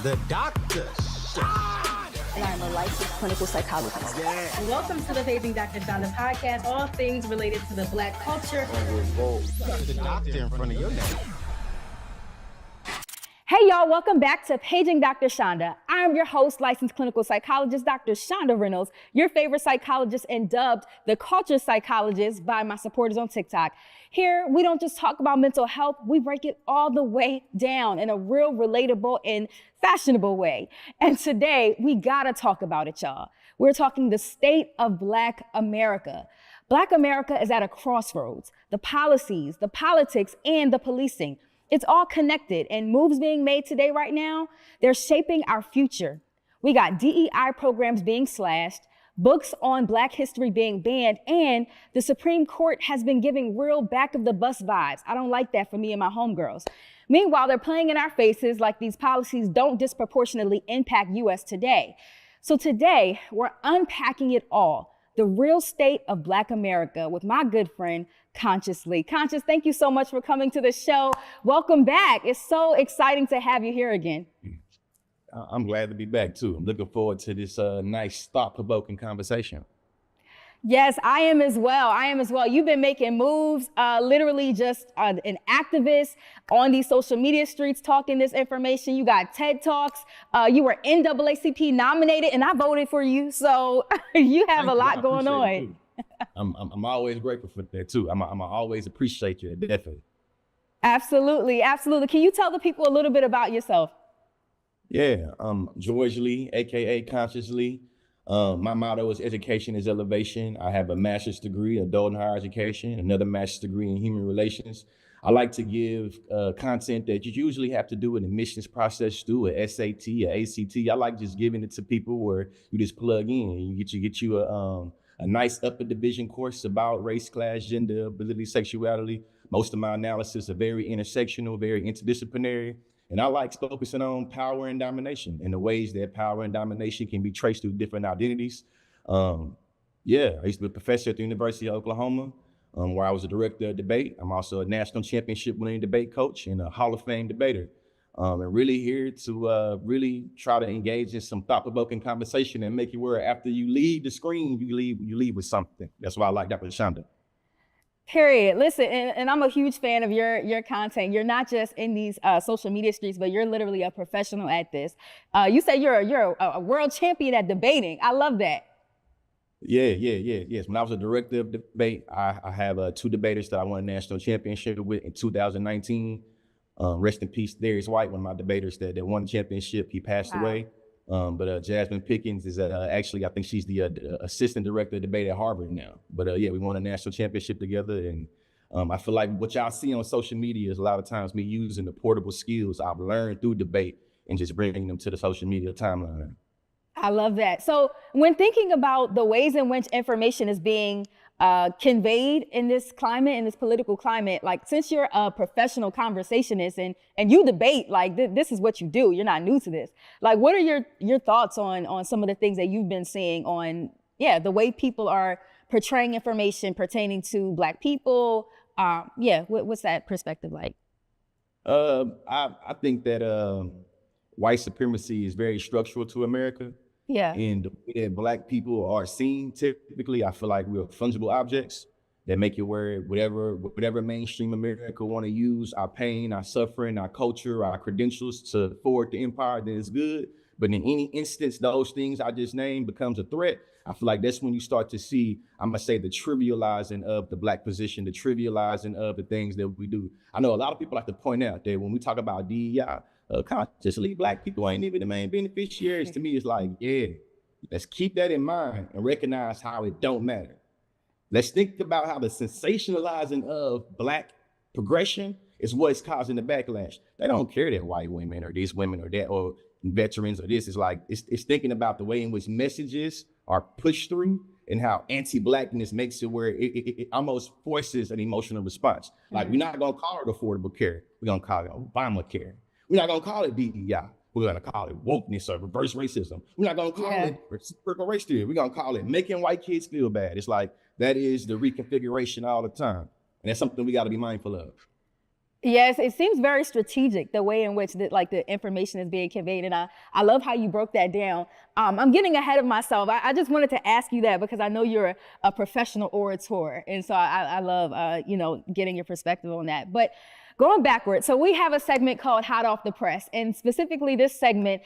The Dr. Chanda. And I'm a licensed clinical psychologist. Yeah. Welcome to the Paging Dr. Chanda podcast, all things related to the Black culture. Got the doctor in front of your name. Hey y'all, welcome back to Paging Dr. Chanda. I'm your host, licensed clinical psychologist, Dr. Chanda Reynolds, your favorite psychologist and dubbed the culture psychologist by my supporters on TikTok. Here, we don't just talk about mental health, we break it all the way down in a real relatable and fashionable way. And today, we gotta talk about it, y'all. We're talking the state of Black America. Black America is at a crossroads. The policies, the politics, and the policing. It's all connected, and moves being made today right now, they're shaping our future. We got DEI programs being slashed, books on Black history being banned, and the Supreme Court has been giving real back of the bus vibes. I don't like that for me and my homegirls. Meanwhile, they're playing in our faces like these policies don't disproportionately impact US today. So today, we're unpacking it all, the real state of Black America, with my good friend, Consciously. Conscious, thank you so much for coming to the show. Welcome back. It's so exciting to have you here again. I'm glad to be back too. I'm looking forward to this nice, thought-provoking conversation. Yes, I am as well. You've been making moves, literally just an activist on these social media streets talking this information. You got TED Talks. You were NAACP nominated and I voted for you. So you have a lot going on. I'm always grateful for that too. I'm always appreciate you, definitely. Absolutely, absolutely. Can you tell the people a little bit about yourself? Yeah, George Lee, AKA Consciously. My motto is education is elevation. I have a master's degree, adult and higher education, another master's degree in human relations. I like to give content that you usually have to do an admissions process through a SAT, a ACT. I like just giving it to people where you just plug in and you get you a nice upper division course about race, class, gender, ability, sexuality. Most of my analysis are very intersectional, very interdisciplinary. And I like focusing on power and domination and the ways that power and domination can be traced through different identities. I used to be a professor at the University of Oklahoma, where I was a director of debate. I'm also a national championship winning debate coach and a Hall of Fame debater. And really here to really try to engage in some thought-provoking conversation and make it where after you leave the screen, you leave with something. That's why I like Dr. Chanda. Period. Listen, and I'm a huge fan of your content. You're not just in these social media streets, but you're literally a professional at this. You said you're a world champion at debating. I love that. Yes. When I was a director of debate, I have two debaters that I won a national championship with in 2019. Rest in peace, Darius White, one of my debaters that won the championship. He passed away. But Jasmine Pickens is actually, I think she's the assistant director of debate at Harvard now. But we won a national championship together. And I feel like what y'all see on social media is a lot of times me using the portable skills I've learned through debate and just bringing them to the social media timeline. I love that. So when thinking about the ways in which information is being conveyed in this climate, in this political climate, like since you're a professional conversationist and you debate, like this is what you do, you're not new to this. Like, what are your thoughts on some of the things that you've been seeing on, the way people are portraying information pertaining to Black people? What's that perspective like? I think that white supremacy is very structural to America. Yeah. And the way that Black people are seen, typically, I feel like we're fungible objects that make it where whatever mainstream America want to use our pain, our suffering, our culture, our credentials to forward the empire, then it's good. But in any instance, those things I just named becomes a threat. I feel like that's when you start to see, I'm gonna say, the trivializing of the Black position, the trivializing of the things that we do. I know a lot of people like to point out that when we talk about DEI, consciously Black people ain't even the main beneficiaries. To me, it's like, let's keep that in mind and recognize how it don't matter. Let's think about how the sensationalizing of Black progression is what's causing the backlash. They don't care that white women or these women or that or veterans or this. It's like, it's thinking about the way in which messages are pushed through and how anti-Blackness makes it where it almost forces an emotional response. Like, we're not gonna call it affordable care. We're gonna call it Obamacare. We're not gonna call it DEI. We're gonna call it wokeness or reverse racism. We're not gonna call it reciprocal race theory. We're gonna call it making white kids feel bad. It's like, that is the reconfiguration all the time. And that's something we gotta be mindful of. Yes, it seems very strategic the way in which the information is being conveyed, and I love how you broke that down. I'm getting ahead of myself. I just wanted to ask you that because I know you're a professional orator, and so I love getting your perspective on that. But going backwards, so we have a segment called Hot Off the Press, and specifically this segment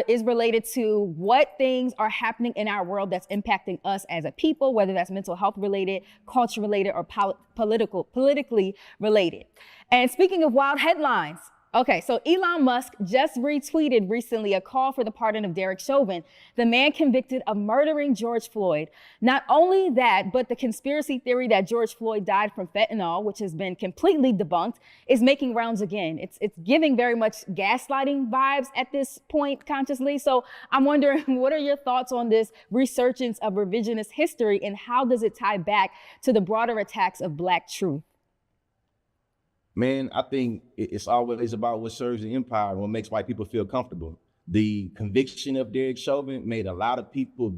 is related to what things are happening in our world that's impacting us as a people, whether that's mental health related, culture related, or politically related. And speaking of wild headlines, okay, so Elon Musk just retweeted recently a call for the pardon of Derek Chauvin, the man convicted of murdering George Floyd. Not only that, but the conspiracy theory that George Floyd died from fentanyl, which has been completely debunked, is making rounds again. It's giving very much gaslighting vibes at this point consciously. So I'm wondering, what are your thoughts on this resurgence of revisionist history, and how does it tie back to the broader attacks of Black truth? Man, I think it's always about what serves the empire and what makes white people feel comfortable. The conviction of Derek Chauvin made a lot of people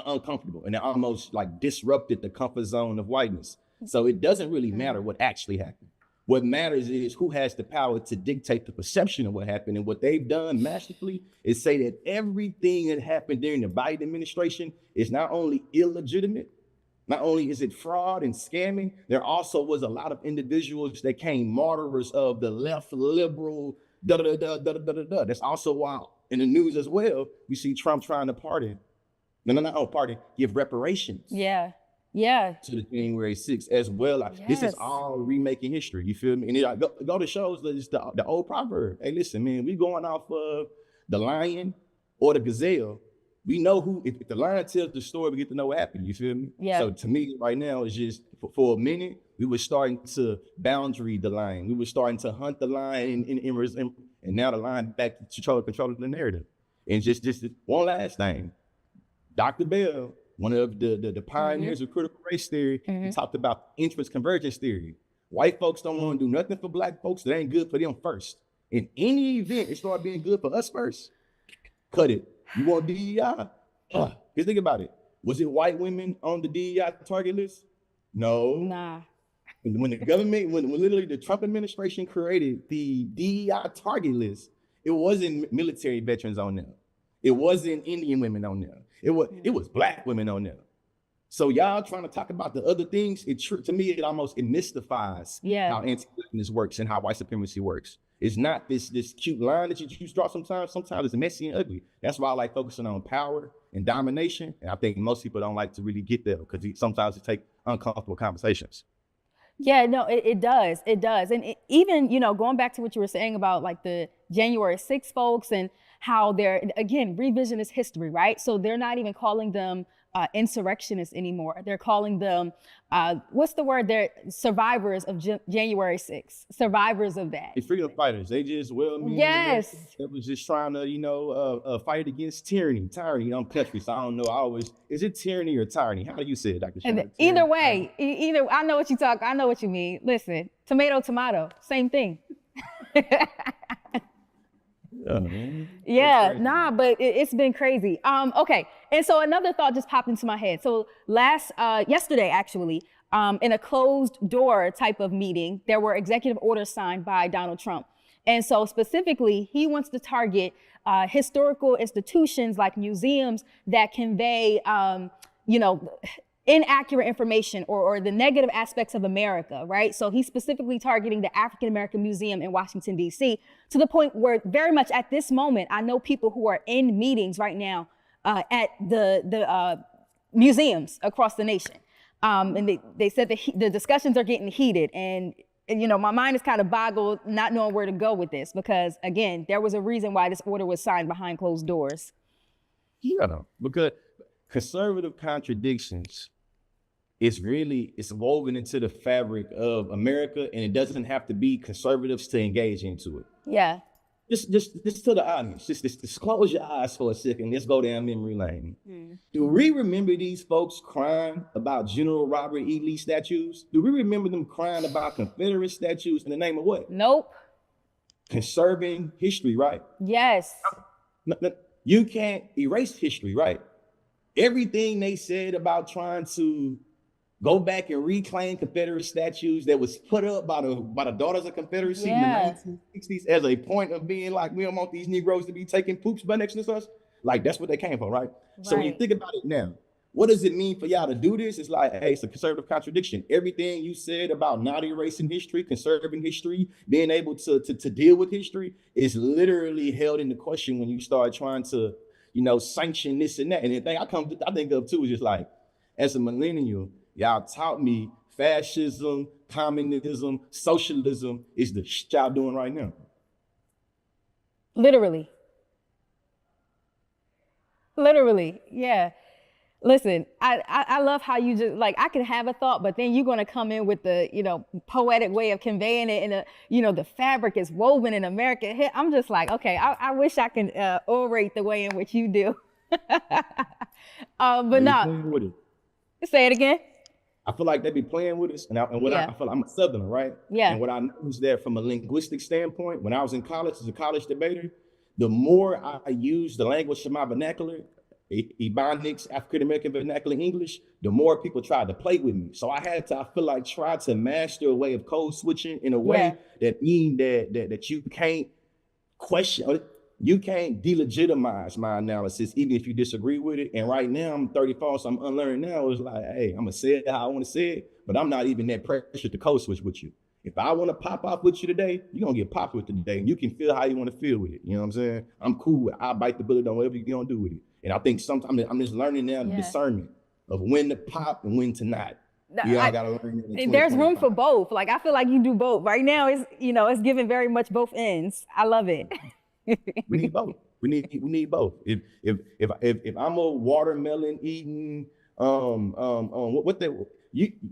uncomfortable, and it almost disrupted the comfort zone of whiteness. So it doesn't really matter what actually happened. What matters is who has the power to dictate the perception of what happened. And what they've done masterfully is say that everything that happened during the Biden administration is not only illegitimate, not only is it fraud and scamming, there also was a lot of individuals that came martyrs of the left liberal da-da-da-da-da-da-da-da. That's also why in the news as well, we see Trump trying to give reparations. Yeah. To the January 6th as well. This is all remaking history, you feel me? And it go to shows that it's the old proverb. Hey, listen, man, we going off of the lion or the gazelle. We know who, if the lion tells the story, we get to know what happened, you feel me? Yeah. So to me right now, it's just, for a minute, we were starting to boundary the lion. We were starting to hunt the lion and now the lion back to control the narrative. And just one last thing. Dr. Bell, one of the pioneers of critical race theory, he talked about interest convergence theory. White folks don't want to do nothing for Black folks that ain't good for them first. In any event, it started being good for us first. Cut it. You want DEI? Because think about it. Was it white women on the DEI target list? No. Nah. When the government, when literally the Trump administration created the DEI target list, it wasn't military veterans on there. It wasn't Indian women on there. It was Black women on there. So y'all trying to talk about the other things, to me, it mystifies how anti-Blackness works and how white supremacy works. It's not this cute line that you draw sometimes. Sometimes it's messy and ugly. That's why I like focusing on power and domination. And I think most people don't like to really get there because sometimes it takes uncomfortable conversations. Yeah, no, it does. It does. And even, going back to what you were saying about the January 6th folks and how they're, again, revisionist history, right? So they're not even calling them insurrectionists anymore. They're calling them, what's the word? They're survivors of January 6th, survivors of that. It's freedom fighters. They just yes. That was just trying to, fight against tyranny on country. So I don't know. Is it tyranny or tyranny? How do you say it, Dr. Chanda? Either way, I know what you talk. I know what you mean. Listen, tomato, same thing. Yeah, nah, but it's been crazy. Okay, and so another thought just popped into my head. So yesterday actually, in a closed door type of meeting, there were executive orders signed by Donald Trump. And so specifically, he wants to target historical institutions like museums that convey, inaccurate information or the negative aspects of America, right? So he's specifically targeting the African American Museum in Washington, D.C., to the point where very much at this moment, I know people who are in meetings right now at the museums across the nation. And they said that the discussions are getting heated. And my mind is kind of boggled, not knowing where to go with this, because again, there was a reason why this order was signed behind closed doors. Yeah, because conservative contradictions, it's woven into the fabric of America, and it doesn't have to be conservatives to engage into it. Yeah. Just to the audience, just close your eyes for a second. Let's go down memory lane. Do we remember these folks crying about General Robert E. Lee statues? Do we remember them crying about Confederate statues in the name of what? Nope. Conserving history, right? Yes. You can't erase history, right? Everything they said about trying to Go back and reclaim Confederate statues that was put up by the Daughters of Confederacy in the 1960s as a point of being like, we don't want these Negroes to be taking poops by next to us. Like, that's what they came for, right? So when you think about it now, what does it mean for y'all to do this? It's like, hey, it's a conservative contradiction. Everything you said about not erasing history, conserving history, being able to deal with history is literally held into question when you start trying to, sanction this and that. And the thing I think of too is just like, as a millennial, y'all taught me fascism, communism, socialism is the shit y'all doing right now. Literally, yeah. Listen, I love how you just like, I can have a thought, but then you're going to come in with the, poetic way of conveying it, and the fabric is woven in American hit. I'm just like, okay, I wish I can orate the way in which you do. But no, say it again. I feel like they be playing with us, I feel like I'm a Southerner, right? Yeah. And what I noticed that from a linguistic standpoint, when I was in college as a college debater, the more I use the language of my vernacular, Ebonics, African American vernacular English, the more people tried to play with me. So I feel like try to master a way of code switching in a way that mean that you can't question. You can't delegitimize my analysis, even if you disagree with it. And right now, I'm 34, so I'm unlearning now. It's like, hey, I'm going to say it how I want to say it, but I'm not even that pressured to code switch with you. If I want to pop off with you today, you're going to get popped with it today. And you can feel how you want to feel with it. You know what I'm saying? I'm cool with it. I'll bite the bullet on whatever you're going to do with it. And I think sometimes I'm just learning now the discernment of when to pop and when to not. I gotta learn. There's room for both. Like, I feel like you do both. Right now, it's giving very much both ends. I love it. We need both. We need both. If I'm a watermelon eating, you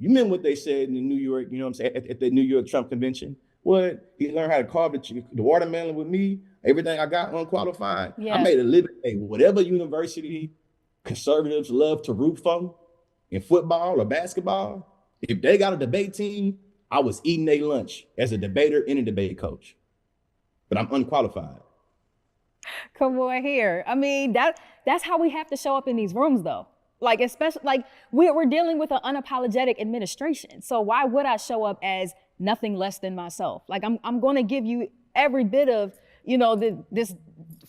remember what they said in New York? You know what I'm saying, at the New York Trump convention? What he learned how to carve the watermelon with me. Everything I got unqualified. Yeah. I made a living at whatever university conservatives love to root for in football or basketball. If they got a debate team, I was eating their lunch as a debater and a debate coach. But I'm unqualified. Come on here. I mean, that's how we have to show up in these rooms, though. Like, especially, like, we're dealing with an unapologetic administration. So why would I show up as nothing less than myself? Like, I'm going to give you every bit of, this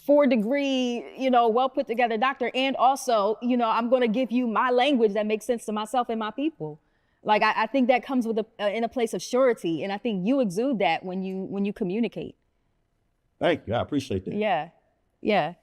4-degree, well put together doctor. And also, I'm going to give you my language that makes sense to myself and my people. Like, I think that comes with in a place of surety. And I think you exude that when you communicate. Thank you. I appreciate that. Yeah.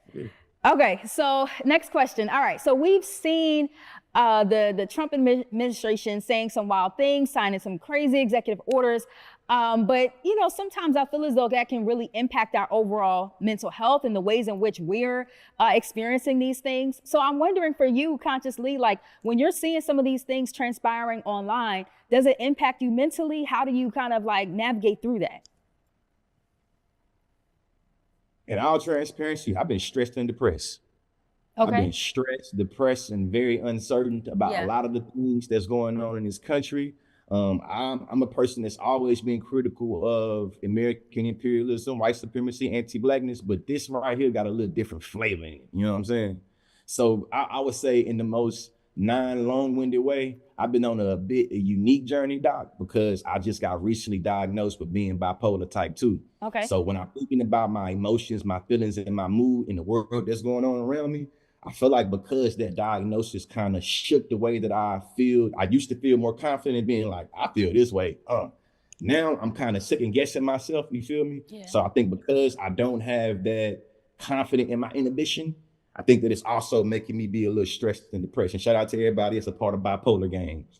Okay, so next question. All right, so we've seen the Trump administration saying some wild things, signing some crazy executive orders, but sometimes I feel as though that can really impact our overall mental health and the ways in which we're experiencing these things. So I'm wondering for you, consciously, like, when you're seeing some of these things transpiring online, does it impact you mentally? How do you kind of like navigate through that? In all transparency, I've been stressed and depressed. Okay. I've been stressed, depressed, and very uncertain about a lot of the things that's going on in this country. I'm a person that's always been critical of American imperialism, white supremacy, anti-blackness, but this right here got a little different flavor in it. You know what I'm saying? So I would say, in the most non-long-winded way, I've been on a unique journey, Doc, because I just got recently diagnosed with being bipolar type 2. Okay. So when I'm thinking about my emotions, my feelings, and my mood in the world that's going on around me, I feel like because that diagnosis kind of shook the way that I feel. I used to feel more confident in being like, I feel this way. Now I'm kind of second guessing myself, you feel me? Yeah. So I think because I don't have that confidence in my inhibition, I think that it's also making me be a little stressed and depressed. And shout out to everybody that's a part of bipolar games.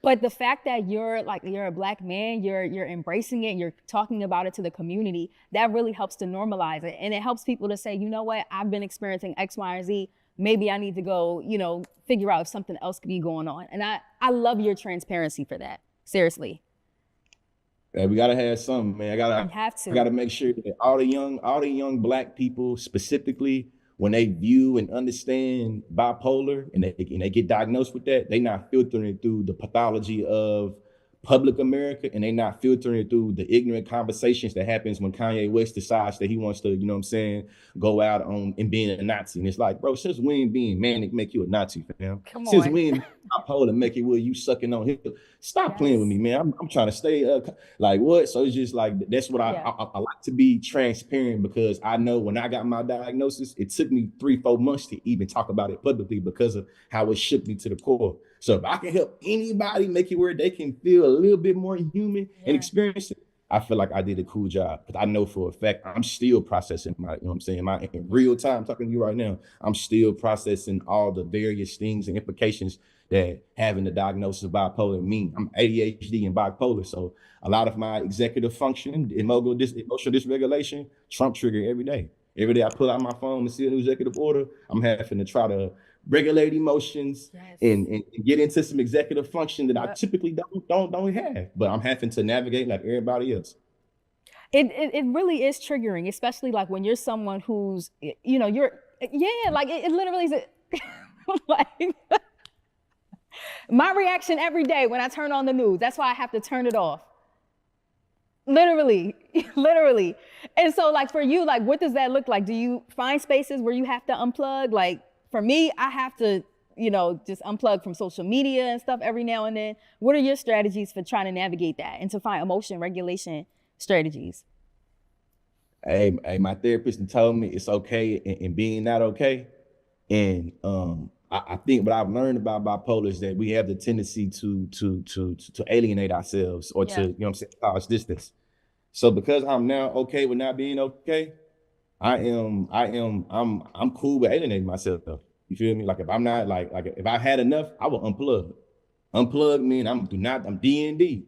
But the fact that you're a Black man, you're embracing it, you're talking about it to the community, that really helps to normalize it. And it helps people to say, you know what, I've been experiencing X, Y, or Z. Maybe I need to go, figure out if something else could be going on. And I love your transparency for that. Seriously. Yeah, we gotta have something, man. I gotta make sure that all the young Black people specifically, when they view and understand bipolar and they get diagnosed with that, they not filtering it through the pathology of public America, and they not filtering it through the ignorant conversations that happens when Kanye West decides that he wants to, you know what I'm saying, go out on and being a Nazi. And it's like, bro, since when being manic make you a Nazi, fam? Come Since on. when bipolar make it where you sucking on him? Stop playing with me, man. I'm trying to stay like what? So it's just like, that's what I like to be transparent, because I know when I got my diagnosis, it took me 3-4 months to even talk about it publicly because of how it shook me to the core. So if I can help anybody make it where they can feel a little bit more human and experience it, I feel like I did a cool job. Because I know for a fact I'm still processing my, you know what I'm saying, my in real time talking to you right now, I'm still processing all the various things and implications that having the diagnosis of bipolar mean. I'm ADHD and bipolar, so a lot of my executive function, emotional dysregulation, Trump trigger every day. Every day I pull out my phone and see a new executive order, I'm having to try to regulate emotions and get into some executive function that I typically don't have, but I'm having to navigate like everybody else. It really is triggering, especially like when you're someone who's, you know, like it literally is like my reaction every day when I turn on the news. That's why I have to turn it off. Literally. And so like for you, like what does that look like? Do you find spaces where you have to unplug? Like for me, I have to, you know, just unplug from social media and stuff every now and then. What are your strategies for trying to navigate that and to find emotion regulation strategies? Hey, my therapist told me it's okay in being not okay. And I think what I've learned about bipolar is that we have the tendency to alienate ourselves or to, you know what I'm saying, cause distance. So because I'm now okay with not being okay, I'm cool with alienating myself though. You feel me? Like if I'm not like if I had enough, I will unplug. Unplug mean I'm D&D.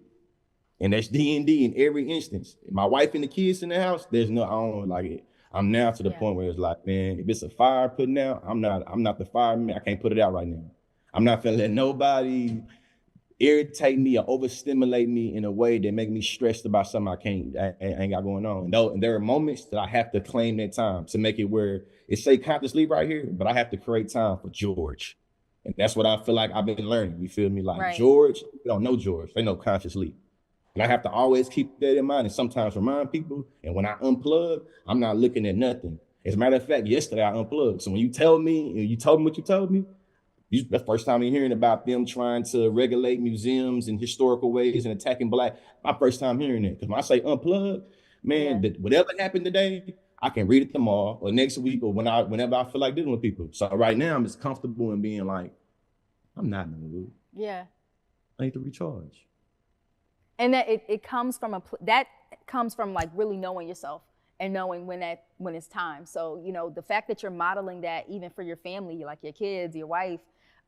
And that's D&D in every instance. My wife and the kids in the house, there's no, I don't like it. I'm now to the point where it's like, man, if it's a fire putting out, I'm not the fireman. I can't put it out right now. I'm not finna let nobody irritate me or overstimulate me in a way that make me stressed about something I ain't got going on. And there are moments that I have to claim that time to make it where it say conscious sleep right here, but I have to create time for George. And that's what I feel like I've been learning. You feel me? Like George, they don't know George. They know conscious sleep. And I have to always keep that in mind and sometimes remind people. And when I unplug, I'm not looking at nothing. As a matter of fact, yesterday I unplugged. So when you told me what you told me, the first time you're hearing about them trying to regulate museums in historical ways and attacking Black, my first time hearing it. Because when I say unplug, man, whatever happened today, I can read it tomorrow or next week or whenever I feel like dealing with people. So right now I'm just comfortable in being like, I'm not in the mood. Yeah. I need to recharge. And that it comes from that comes from like really knowing yourself and knowing when it's time. So, you know, the fact that you're modeling that even for your family, like your kids, your wife,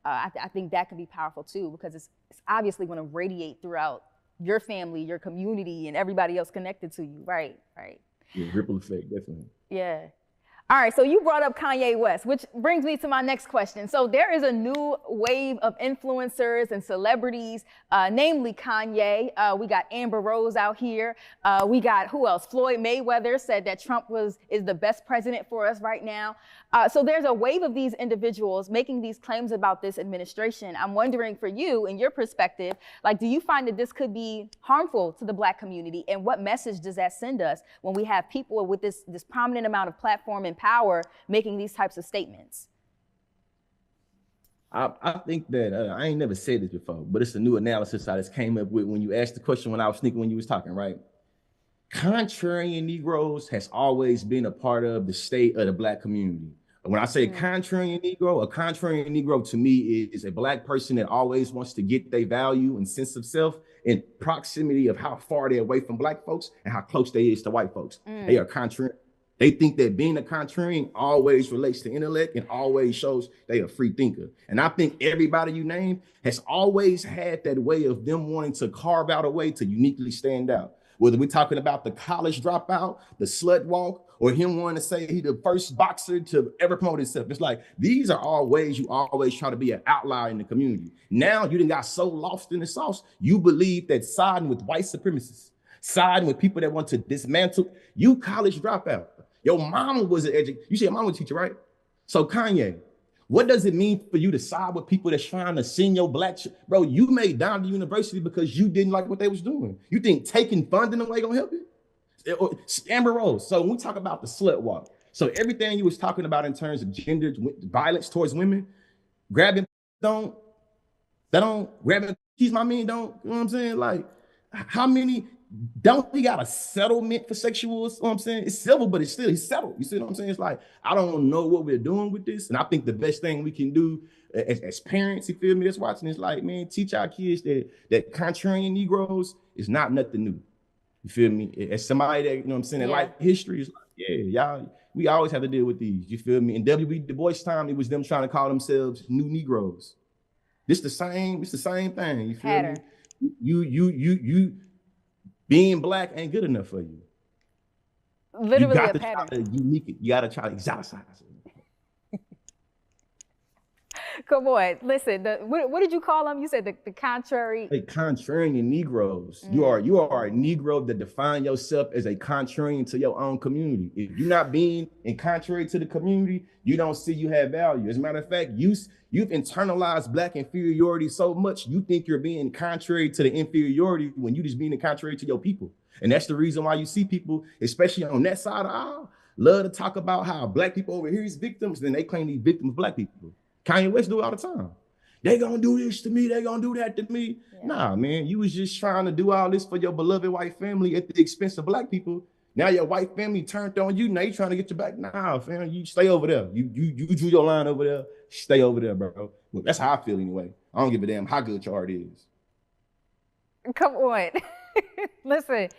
I think that can be powerful too, because it's obviously going to radiate throughout your family, your community, and everybody else connected to you. Right. Yeah, ripple effect, definitely. Yeah. All right, so you brought up Kanye West, which brings me to my next question. So there is a new wave of influencers and celebrities, namely Kanye. We got Amber Rose out here. We got, who else? Floyd Mayweather said that Trump is the best president for us right now. So there's a wave of these individuals making these claims about this administration. I'm wondering for you, in your perspective, like, do you find that this could be harmful to the Black community? And what message does that send us when we have people with this prominent amount of platform and power making these types of statements? I think that I ain't never said this before, but it's a new analysis I just came up with when you asked the question when I was sneaking when you was talking, right? Contrarian Negroes has always been a part of the state of the Black community. When I say contrarian Negro, a contrarian Negro to me is a Black person that always wants to get their value and sense of self in proximity of how far they're away from Black folks and how close they is to white folks. They are contrarian. They think that being a contrarian always relates to intellect and always shows they a free thinker. And I think everybody you name has always had that way of them wanting to carve out a way to uniquely stand out. Whether we're talking about the college dropout, the slut walk, or him wanting to say he the first boxer to ever promote himself. It's like, these are all ways you always try to be an outlier in the community. Now you done got so lost in the sauce, you believe that siding with white supremacists, siding with people that want to dismantle, you college dropout. Your mama was an educator. You said your mama was a teacher, right? So Kanye, What does it mean for you to side with people that's trying to send your bro? You made down to university because you didn't like what they was doing. You think taking funding away gonna help you? Amber Rose. So when we talk about the slut walk, so everything you was talking about in terms of gender violence towards women, grabbing grabbing keys, my man, don't, you know what I'm saying? Like, how many, don't we got a settlement for sexual, you know what I'm saying? It's civil, but it's settled. You see what I'm saying? It's like, I don't know what we're doing with this. And I think the best thing we can do as parents, you feel me, that's watching, is like, man, teach our kids that contrarian Negroes is not nothing new. You feel me? As somebody that, you know what I'm saying, that like history is like, yeah, y'all, we always have to deal with these. You feel me? In W.B. Du Bois' time, it was them trying to call themselves new Negroes. It's the same thing. You feel me? You being black ain't good enough for you. Literally you got a pattern. You gotta try to exoticize it. Come on, listen. What did you call them? You said the contrary. A contrarian Negroes. You are a Negro that define yourself as a contrarian to your own community. If you're not being in contrary to the community, you don't see you have value. As a matter of fact, you've internalized black inferiority so much, you think you're being contrary to the inferiority when you just being contrary to your people. And that's the reason why you see people, especially on that side of the aisle, love to talk about how black people over here is victims, then they claim these victims black people. Kanye West do it all the time. They gonna do this to me, they gonna do that to me. Yeah. Nah, man, you was just trying to do all this for your beloved white family at the expense of black people. Now your white family turned on you, now you trying to get you back. Nah, fam, you stay over there. You drew your line over there, stay over there, bro. Well, that's how I feel anyway. I don't give a damn how good your art is. Come on. listen,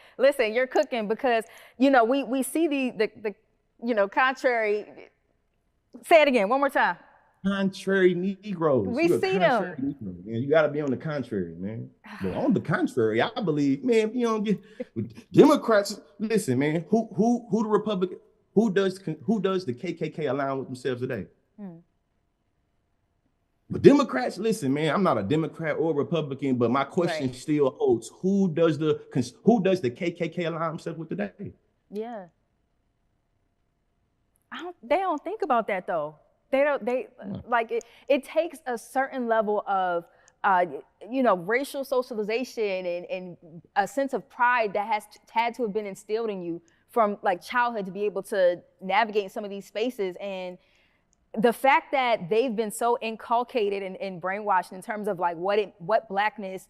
you're cooking because, you know, we see the you know, contrary. Say it again, one more time. Contrary Negroes. We see them. Negro, man. You got to be on the contrary, man. But on the contrary, I believe, man, you don't get Democrats. Listen, man, who the Republican, who does the KKK align with themselves today? But Democrats, listen, man, I'm not a Democrat or Republican, but my question still holds: who does the KKK align themselves with today? Yeah. They don't think about that though. Like it takes a certain level of you know, racial socialization and a sense of pride that has had to have been instilled in you from like childhood to be able to navigate some of these spaces. And the fact that they've been so inculcated and brainwashed in terms of like what blackness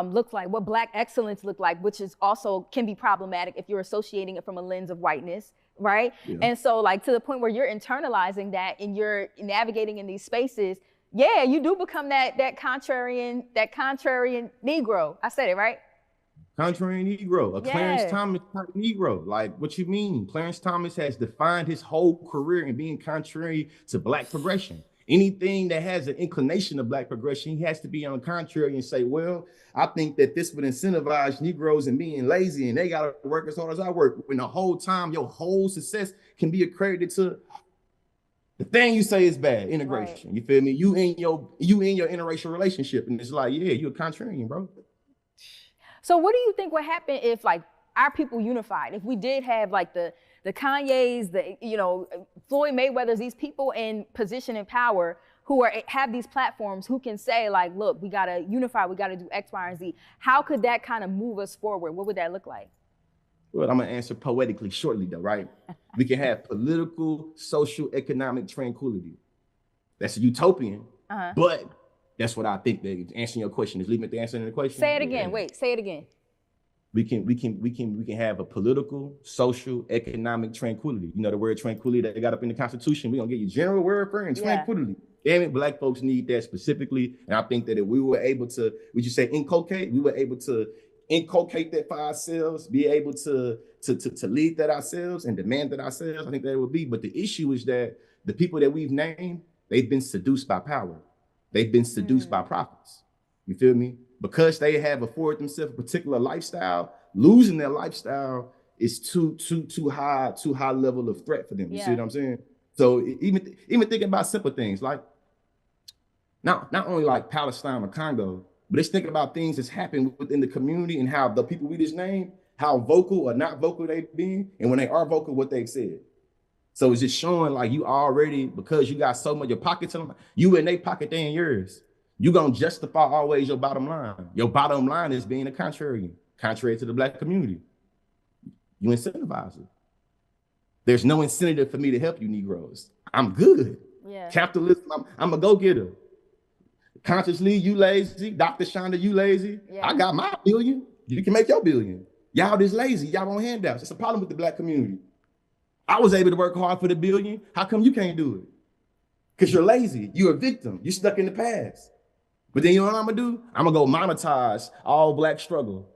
looks like, what black excellence look like, which is also can be problematic if you're associating it from a lens of whiteness. Right. Yeah. And so like to the point where you're internalizing that and you're navigating in these spaces, yeah, you do become that contrarian Negro. I said it right. Contrarian Negro, Clarence Thomas type Negro. Like, what you mean? Clarence Thomas has defined his whole career in being contrary to black progression. Anything that has an inclination of black progression, he has to be on contrary and say, well, I think that this would incentivize Negroes in being lazy and they got to work as hard as I work. When the whole time your whole success can be accredited to the thing you say is bad, integration. Right. You feel me? You in your interracial relationship. And it's like, yeah, you're a contrarian, bro. So what do you think would happen if like our people unified? If we did have like the Kanyes, you know, Floyd Mayweathers, these people in position and power who have these platforms who can say like, look, we got to unify, we got to do X, Y, and Z. How could that kind of move us forward? What would that look like? Well, I'm going to answer poetically shortly though, right? We can have political, social, economic tranquility. That's utopian, but that's what I think that answering your question is. Leave me to answering the question. Say it again. Wait, say it again. We can have a political, social, economic tranquility. You know the word tranquility that they got up in the Constitution. We're gonna get you general word for and tranquility. Damn it, black folks need that specifically. And I think that if we were able to, would you say inculcate? We were able to inculcate that for ourselves, be able to lead that ourselves and demand that ourselves. I think that it would be. But the issue is that the people that we've named, they've been seduced by power. They've been seduced by profits. You feel me? Because they have afforded themselves a particular lifestyle, losing their lifestyle is too high level of threat for them. You see what I'm saying? So even thinking about simple things like not only like Palestine or Congo, but let's think about things that's happened within the community and how the people we just named, how vocal or not vocal they've been, and when they are vocal, what they've said. So it's just showing like you already, because you got so much, your pockets, you in their pocket, they in yours. You gonna justify always your bottom line. Your bottom line is being a contrarian, contrary to the Black community. You incentivize it. There's no incentive for me to help you Negroes. I'm good. Yeah. Capitalism, I'm a go-getter. Consciously, you lazy. Dr. Chanda, you lazy. Yeah. I got my billion. You can make your billion. Y'all just lazy. Y'all on handouts. It's a problem with the Black community. I was able to work hard for the billion. How come you can't do it? Because you're lazy. You're a victim. You're stuck in the past. But then you know what I'm gonna do? I'm gonna go monetize all Black struggle.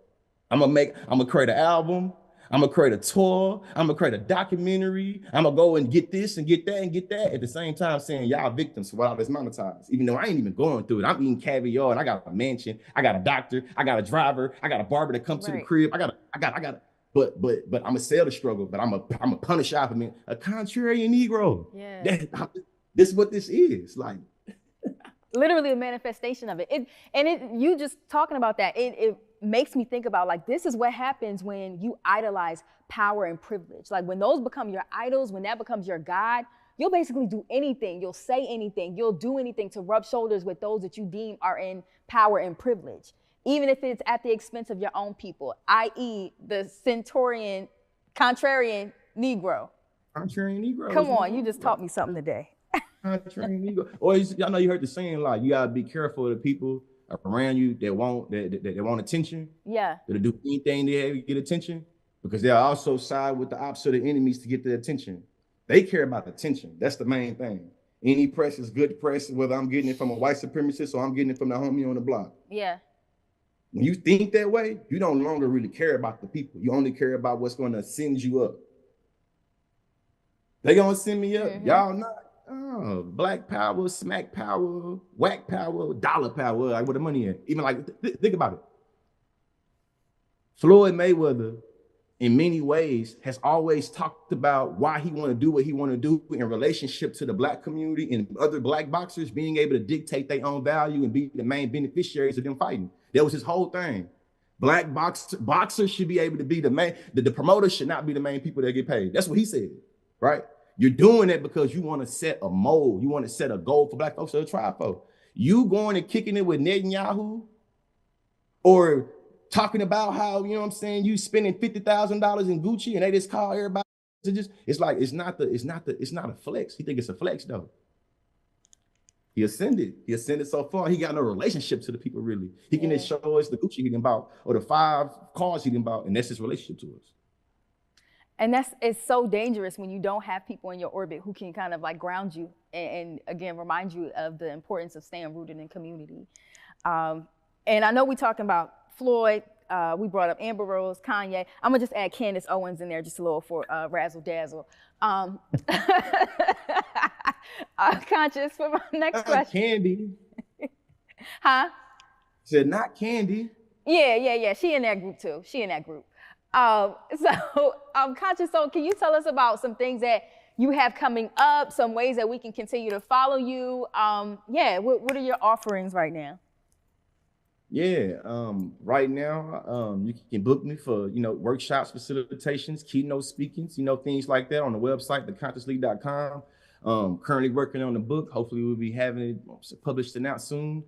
I'm gonna create an album. I'm gonna create a tour. I'm gonna create a documentary. I'm gonna go and get this and get that and get that at the same time saying y'all victims for all this monetized. Even though I ain't even going through it. I'm eating caviar and I got a mansion. I got a doctor. I got a driver. I got a barber that comes to the crib. I got. But I'm gonna sell the struggle. But I'm a punish out for me a contrarian Negro. Yeah. This is what this is like. Literally a manifestation of it. You just talking about that, it makes me think about like, this is what happens when you idolize power and privilege. Like when those become your idols, when that becomes your God, you'll basically do anything. You'll say anything. You'll do anything to rub shoulders with those that you deem are in power and privilege, even if it's at the expense of your own people, i.e. the contrarian Negro. Contrarian Negro. Come on, you just taught me something today. Contrarian Negro. Or I know you heard the saying like you gotta be careful of the people around you that want attention. Yeah. That'll do anything to get attention, because they'll also side with the opposite of enemies to get the attention. They care about attention. That's the main thing. Any press is good press, whether I'm getting it from a white supremacist or I'm getting it from the homie on the block. Yeah. When you think that way, you no longer really care about the people. You only care about what's going to send you up. They gonna send me up. Mm-hmm. Y'all not. Oh, Black power, smack power, whack power, dollar power, like where the money at. Even like, think about it. Floyd Mayweather, in many ways, has always talked about why he want to do what he want to do in relationship to the Black community and other Black boxers being able to dictate their own value and be the main beneficiaries of them fighting. That was his whole thing. Black boxers should be able to be the main, the promoters should not be the main people that get paid. That's what he said, right? You're doing it because you want to set a mold. You want to set a goal for Black folks to try for. You going and kicking it with Netanyahu or talking about how, you know what I'm saying, you spending $50,000 in Gucci and they just call everybody to just, it's like, it's not a flex. He think it's a flex though. He ascended so far. He got no relationship to the people really. He can just show us the Gucci he can buy or the 5 cars he can buy, and that's his relationship to us. And it's so dangerous when you don't have people in your orbit who can kind of like ground you and again, remind you of the importance of staying rooted in community. And I know we're talking about Floyd. We brought up Amber Rose, Kanye. I'm gonna just add Candace Owens in there just a little for razzle dazzle. Conscious for my next question. Candy. Huh? Said not Candy. Yeah. She in that group too. Conscious, so can you tell us about some things that you have coming up, some ways that we can continue to follow you? What are your offerings right now? Right now, you can book me for, workshops, facilitations, keynote speakings, things like that on the website, theconsciously.com. Currently working on the book. Hopefully we'll be having it published and out soon.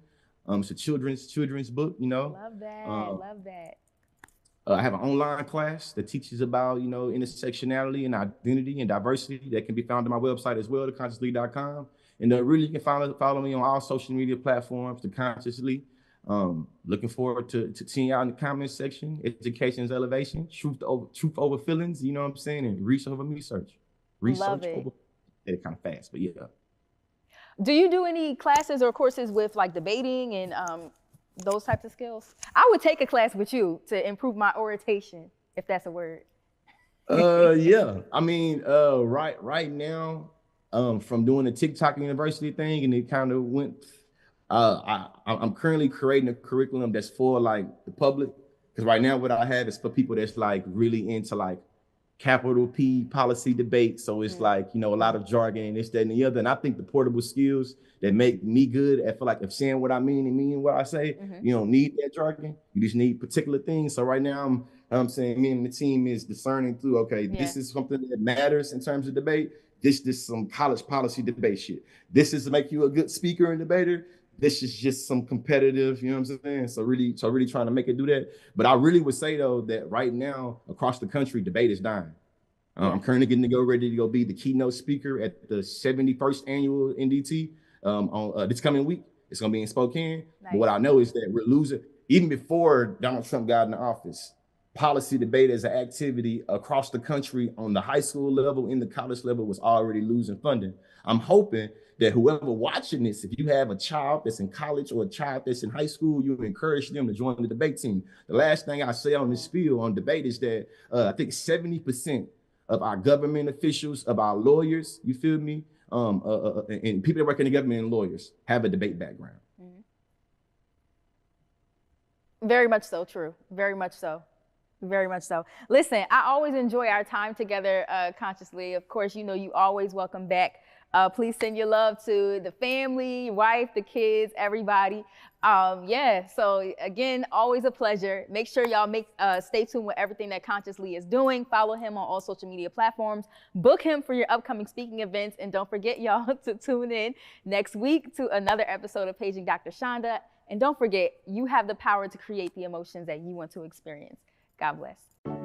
It's a children's book, Love that. I have an online class that teaches about, intersectionality and identity and diversity that can be found on my website as well, theconsciously.com. And really you can follow me on all social media platforms, The Consciously. Looking forward to seeing y'all in the comments section. Education is elevation, truth over feelings, you know what I'm saying? And research over research. Love it. It's kind of fast, but yeah. Do you do any classes or courses with like debating and those types of skills? I would take a class with you to improve my oration, if that's a word. Yeah. I mean, right now, from doing the TikTok university thing, and it kind of went. I'm currently creating a curriculum that's for like the public, because right now what I have is for people that's like really into like capital P policy debate. So it's like, a lot of jargon and this, that, and the other. And I think the portable skills that make me good at, if saying what I mean and meaning what I say, you don't need that jargon. You just need particular things. So right now I'm saying me and the team is discerning through, this is something that matters in terms of debate. This some college policy debate shit. This is to make you a good speaker and debater. This is just some competitive, you know what I'm saying? So really trying to make it do that. But I really would say though that right now across the country, debate is dying. I'm currently getting to go ready to go be the keynote speaker at the 71st annual NDT on this coming week. It's gonna be in Spokane. Nice. But what I know is that we're losing, even before Donald Trump got in the office, policy debate as an activity across the country on the high school level, in the college level, was already losing funding. I'm hoping that whoever watching this, if you have a child that's in college or a child that's in high school, you encourage them to join the debate team. The last thing I say on this spiel on debate is that I think 70% of our government officials, of our lawyers, you feel me? And people that work in the government and lawyers have a debate background. Very much so, true. Very much so. Very much so. Listen, I always enjoy our time together consciously. Of course, you know, you always welcome back. Please send your love to the family, your wife, the kids, everybody. Yeah, so again, always a pleasure. Make sure y'all stay tuned with everything that Consciously is doing. Follow him on all social media platforms. Book him for your upcoming speaking events. And don't forget, y'all, to tune in next week to another episode of Paging Dr. Chanda. And don't forget, you have the power to create the emotions that you want to experience. God bless.